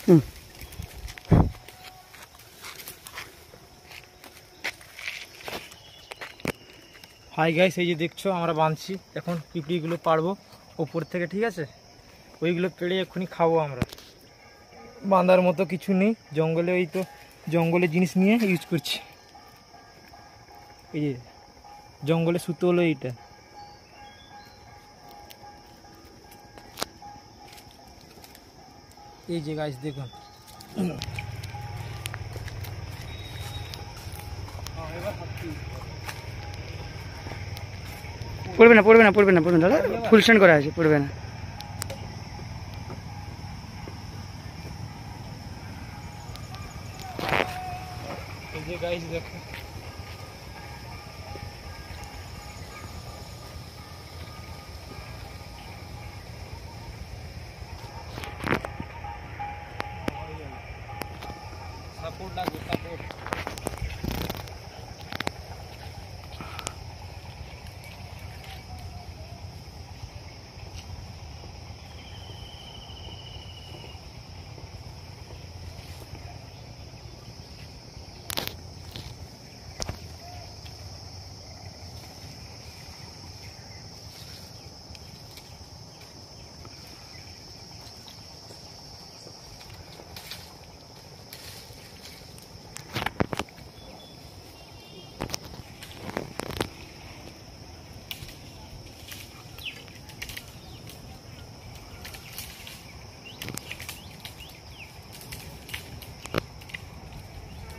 Hi guys, এই যে দেখছো আমরা বাঁধছি এখন পিঁপড়িগুলো পারবো ওপর থেকে, ঠিক আছে? ওইগুলো পেড়ে এক্ষুনি খাবো আমরা। বাঁধার মতো কিছু নেই জঙ্গলে, ওই তো জঙ্গলের জিনিস নিয়ে ইউজ করছি। এই যে জঙ্গলে সুতো হলো এইটা। এই যে গাইস দেখুন, পড়বে না পড়বে না পড়বে না পড়বে না দাদা, ফুল স্ট্যান্ড করা আছে, পড়বে না। এই যে গাইস দেখো, সাপোর্ট লাগবে, সাপোর্ট।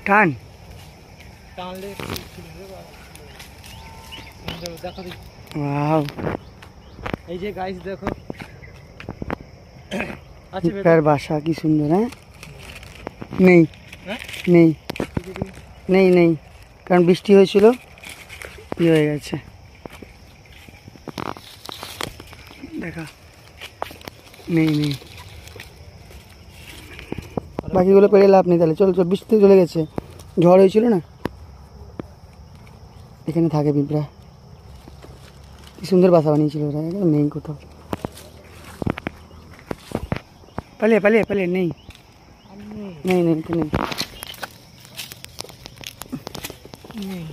টান টানলে দেখো, ওয়াও, এই যে গাইস দেখো, পিঁপড়ার বাসা কি সুন্দর। হ্যাঁ, নেই হ্যাঁ? নেই নেই নেই, কারণ বৃষ্টি হয়েছিল, কি হয়ে গেছে দেখা, নেই নেই। বাকিগুলো পেরে লাভ নেই তাহলে, চল চল, বৃষ্টি চলে গেছে, ঝড় হয়েছিল না। এখানে থাকে পিঁপড়া, কি সুন্দর বাসা বানিয়েছিল ওরা, নেই কোথাও, পালিয়ে পালিয়ে পালিয়ে, নেই নেই নেই নেই নেই।